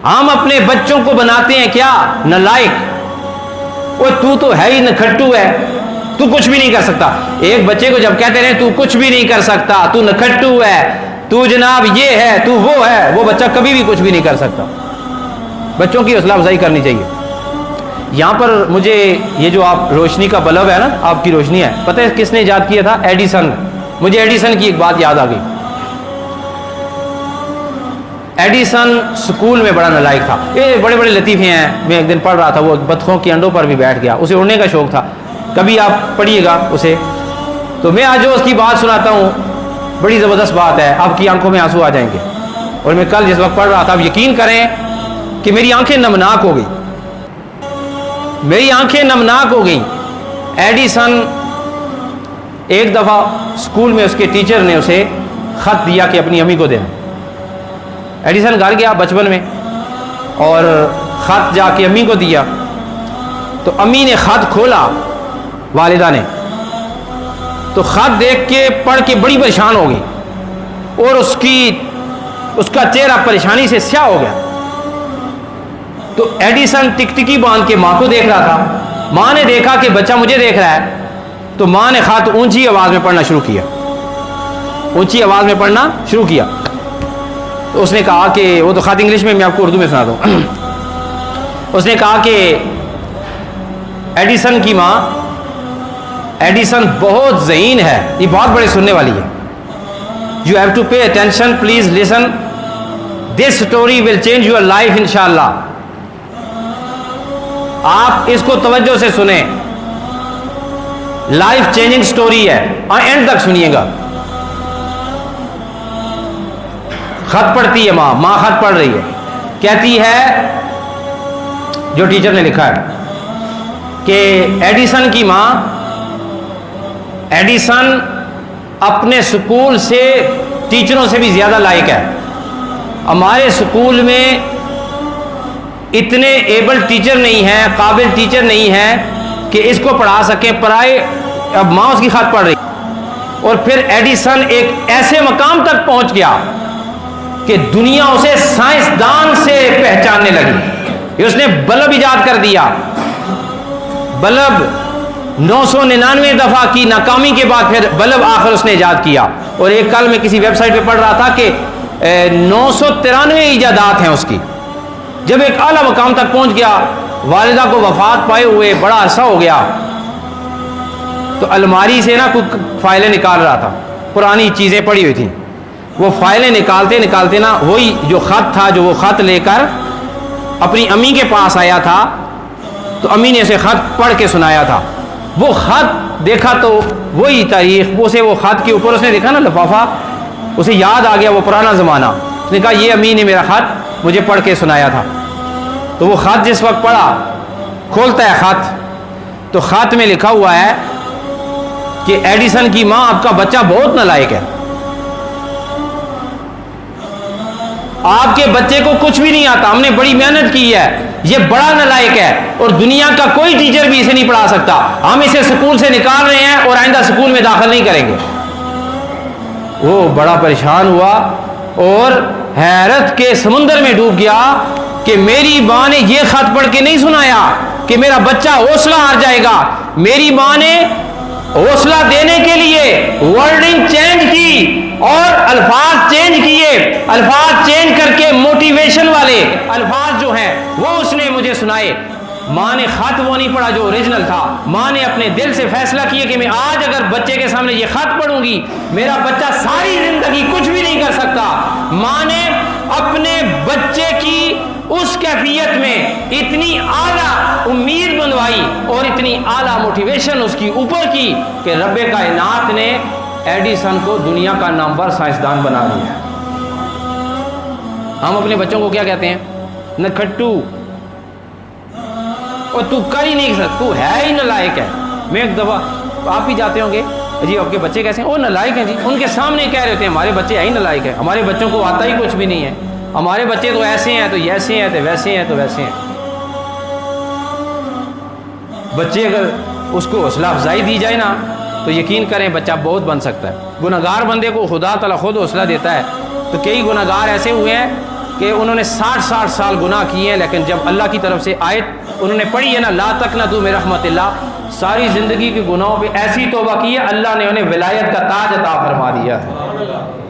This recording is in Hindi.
हम अपने बच्चों को बनाते हैं क्या? नालायक। वो तू तो है ही नखट्टू है, तू कुछ भी नहीं कर सकता। एक बच्चे को जब कहते हैं तू कुछ भी नहीं कर सकता, तू नखट्टू है, तू जनाब ये है, तू वो है, वो बच्चा कभी भी कुछ भी नहीं कर सकता। बच्चों की हौसला अफजाई करनी चाहिए। यहां पर मुझे ये जो आप रोशनी का बल्ब है ना, आपकी रोशनी है, पता है किसने इजाद किया था? एडिसन। मुझे एडिसन की एक बात याद आ गई। एडिसन स्कूल में बड़ा नालायक था। ये बड़े बड़े लतीफ़े हैं। मैं एक दिन पढ़ रहा था, वो बत्तखों के अंडों पर भी बैठ गया, उसे उड़ने का शौक था। कभी आप पढ़िएगा उसे, तो मैं आज जो उसकी बात सुनाता हूँ, बड़ी ज़बरदस्त बात है, आपकी आंखों में आंसू आ जाएंगे। और मैं कल जिस वक्त पढ़ रहा था, आप यकीन करें कि मेरी आंखें नमनाक हो गई, मेरी आंखें नमनाक हो गई। एडिसन एक दफ़ा स्कूल में उसके टीचर ने उसे ख़त दिया कि अपनी अम्मी को देना। एडिसन घर गया बचपन में और ख़त जाके अम्मी को दिया, तो अम्मी ने ख़त खोला, वालिदा ने, तो ख़त देख के पढ़ के बड़ी परेशान हो गई और उसका चेहरा परेशानी से स्याह हो गया। तो एडिसन टिकटिकी बांध के माँ को देख रहा था। माँ ने देखा कि बच्चा मुझे देख रहा है, तो माँ ने ख़त ऊंची आवाज़ में पढ़ना शुरू किया, ऊंची आवाज़ में पढ़ना शुरू किया। तो उसने कहा कि, वो तो ख़त इंग्लिश में, मैं आपको उर्दू में सुना दूँ। उसने कहा कि एडिसन की माँ, एडिसन बहुत ज़हीन है, ये बहुत बड़े सुनने वाली है। You have to pay attention, please listen, this story will change your life इंशाअल्लाह। आप इसको तवज्जो से सुने, लाइफ चेंजिंग स्टोरी है, एंड तक सुनिएगा। खत पढ़ती है माँ, माँ खत पढ़ रही है, कहती है, जो टीचर ने लिखा है कि एडिसन की माँ, एडिसन अपने स्कूल से टीचरों से भी ज्यादा लायक है। हमारे स्कूल में इतने एबल टीचर नहीं हैं, काबिल टीचर नहीं हैं कि इसको पढ़ा सकें, पढ़ाए। अब माँ उसकी खत पढ़ रही, और फिर एडिसन एक ऐसे मकाम तक पहुंच गया कि दुनिया उसे साइंसदान से पहचानने लगी। उसने बल्ब इजाद कर दिया। बल्ब 999 दफा की नाकामी के बाद फिर बल्ब आखिर उसने इजाद किया। और एक कल मैं किसी वेबसाइट पे पढ़ रहा था कि 993 इजादात हैं उसकी। जब एक आला मकाम तक पहुंच गया, वालिदा को वफात पाए हुए बड़ा अरसा हो गया, तो अलमारी से ना कुछ फाइलें निकाल रहा था, पुरानी चीज़ें पड़ी हुई थी। वो फाइलें निकालते निकालते ना वही जो ख़त था, जो वो ख़त लेकर अपनी अम्मी के पास आया था, तो अम्मी ने उसे ख़त पढ़ के सुनाया था। वो ख़त देखा तो वही तारीख, उसे वो ख़त के ऊपर उसने देखा ना लिफाफा, उसे याद आ गया वो पुराना ज़माना। उसने कहा ये अम्मी ने मेरा ख़त मुझे पढ़ के सुनाया था। तो वो ख़त जिस वक्त पढ़ा, खोलता है ख़त, तो ख़त में लिखा हुआ है कि एडिसन की माँ, आपका बच्चा बहुत नालायक है, आपके बच्चे को कुछ भी नहीं आता, हमने बड़ी मेहनत की है, ये बड़ा नालायक है और दुनिया का कोई टीचर भी इसे नहीं पढ़ा सकता, हम इसे स्कूल से निकाल रहे हैं और आइंदा स्कूल में दाखिल नहीं करेंगे। वो बड़ा परेशान हुआ और हैरत के समुंदर में डूब गया कि मेरी माँ ने यह खत पढ़ के नहीं सुनाया कि मेरा बच्चा हौसला हार जाएगा। मेरी माँ ने हौसला देने के लिए वर्डिंग चेंज की और अल्फाज चेंज किए, अल्फाज चेंज करके मोटिवेशन वाले अल्फाज जो हैं वो उसने मुझे सुनाए। माँ ने खत वो नहीं पढ़ा जो ओरिजिनल था, माँ ने अपने दिल से फैसला किया कि मैं आज अगर बच्चे के सामने ये खत पढ़ूंगी, मेरा बच्चा सारी जिंदगी कुछ भी नहीं कर सकता। माँ ने अपने बच्चे की उस कैफियत में इतनी आला उम्मीद बंधवाई और इतनी आला मोटिवेशन उसकी ऊपर की कि रब्बे कायनात ने एडिसन को दुनिया का नामवर साइंसदान बना दिया। हम अपने बच्चों को क्या कहते हैं? नखट्टू, और तू कर ही नहीं सकता, तू है ही नालायक है। मैं एक दफा, आप ही जाते होंगे, जी आपके बच्चे कैसे हैं? वो नालायक हैं जी, उनके सामने कह रहे होते हैं हमारे बच्चे है ही नालायक है, हमारे बच्चों को आता ही कुछ भी नहीं है, हमारे बच्चे तो ऐसे हैं तो ऐसे हैं तो वैसे हैं तो वैसे हैं। बच्चे अगर उसको हौसला अफजाई दी जाए ना तो यकीन करें बच्चा बहुत बन सकता है। गुनहगार बंदे को खुदा तआला खुद हौसला देता है। तो कई गुनहगार ऐसे हुए हैं कि उन्होंने 60-60 साल गुनाह किए हैं, लेकिन जब अल्लाह की तरफ से आयत उन्होंने पढ़ी है ना, ला तक़नतू मिन रहमतिल्लाह, सारी ज़िंदगी के गुनाहों पे ऐसी तौबा की है, अल्लाह ने उन्हें विलायत का ताज अता फरमा दिया है।